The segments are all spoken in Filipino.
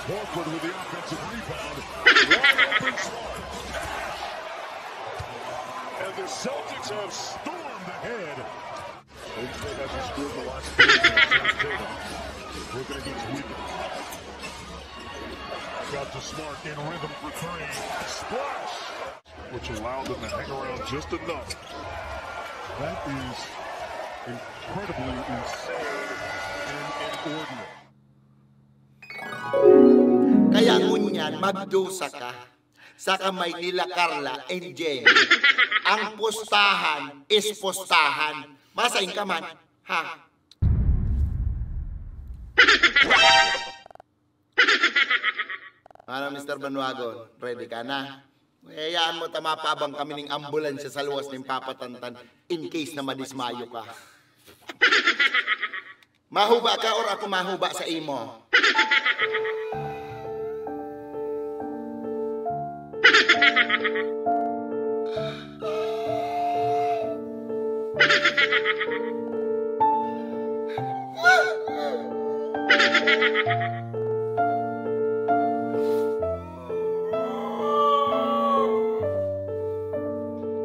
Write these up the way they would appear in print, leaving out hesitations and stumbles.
Horford with the offensive rebound. Wide open Smart. And the Celtics have stormed ahead. Golden State hasn't scored the last 3 games. Working against Wiggins. Got to Smart in rhythm for 3. Splash! Which allowed them to hang around just enough. That is incredibly insane and inordinate. Kaya ngunyan, magdusa ka sa kamay nila Carla and Jenny. Ang pustahan is pustahan. Masain ka man, ha? Ano, Mr. Banwagon? Ready ka na? Hayaan mo tamapabang kami ng ambulansya sa luwas ng papatantan in case na madismayo ka. Mahuba ka or ako mahuba sa imo?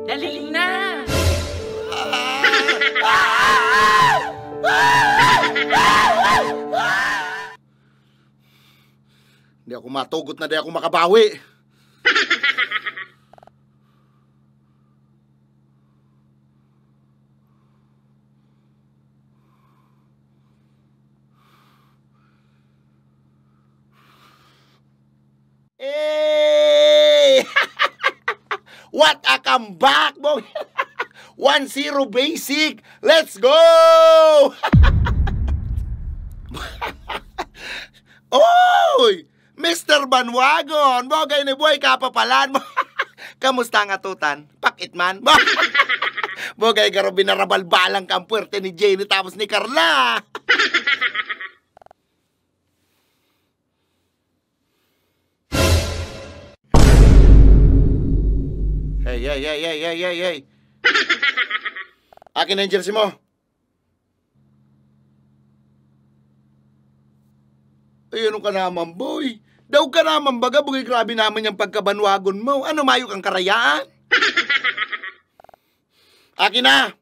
Dali na! Hindi ako matugot na di ako makabawi. Hey! What a comeback, boy! 1-0 basic. Let's go! Oy! Mr. Banwagon! Bogay ni boy kapapalan mo. Kamusta nga tutan? Pakit man? Bogay garo binarabalbalang kang puwerte ni Jenny tapos ni Carla. Hey. Akin na yung jersey mo. Ay, ano ka naman, boy? Daw ka naman baga, bugay grabe naman yung pagkabanwagon mo. Ano, mayo kang karayaan? Akin na.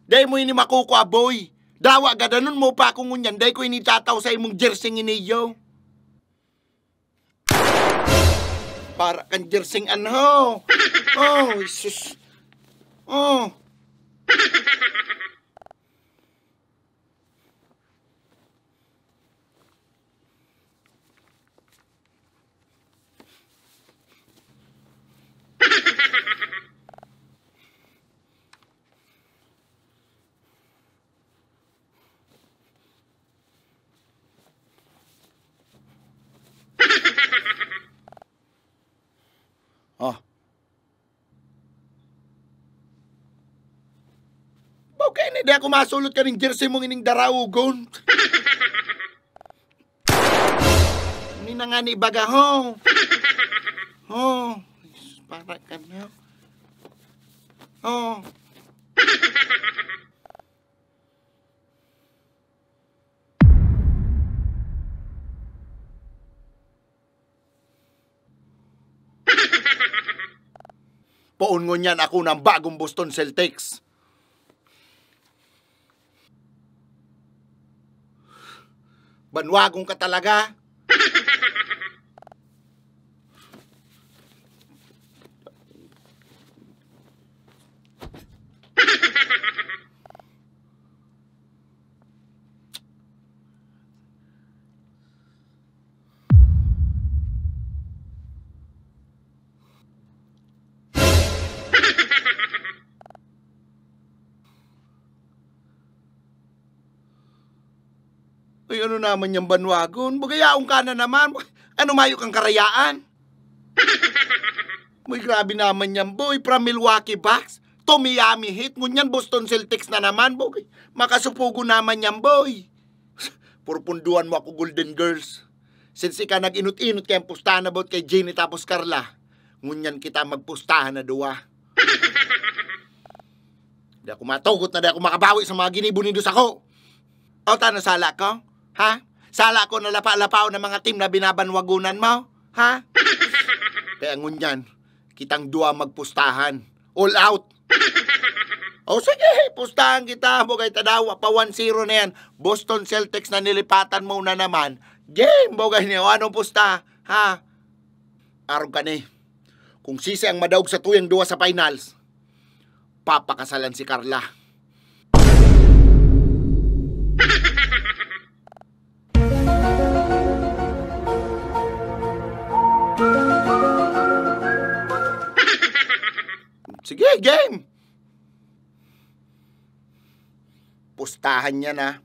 Day mo ini makukuha, boy. Dawa, gadanon mo pa akong ngunyan. Day ko initataw sa imong jersey iniyo. Para kang jersey ano. Oh, sus. Oh. Oh. Okay na, di ako masulot ka ng jersey mong ining daraugon. Hindi na nga ni baga, ho. Oh. Para ka na. Oh. Poon ngunyan ako ng bagong Boston Celtics. Banwagong ka talaga. Ay, ano naman yung banwagon? Bugayaong ka na naman. Ano mayo kang karayaan? Muy grabe naman yan, boy. From Milwaukee Bucks to Miami Heat. Ngunyan Boston Celtics na naman, boy. Makasupugo naman yan, boy. Purpunduan mo ako, Golden Girls. Since ika nag-inut-inut kayong pustahan about kay Jenny tapos Carla, ngunyan kita magpustahan na duwa. Di ako matugot na di ako makabawi sa mga ginibunidos ako. O, tanong sala ko? Ha? Sala ko na lapa-lapaw ng mga team na binabanwagunan mo? Ha? Kaya ngunyan, kitang dua magpustahan. All out. O sige, pustahan kita. Bogay tadawa pa 1-0 na yan. Boston Celtics na nilipatan mo na naman. Game, bogay niyo. Anong pusta? Ha? Araw ka ni. Kung sisi ang madaog sa tuyang duwa sa finals, papakasalan si Carla. Sige, game! Pustahan niya na.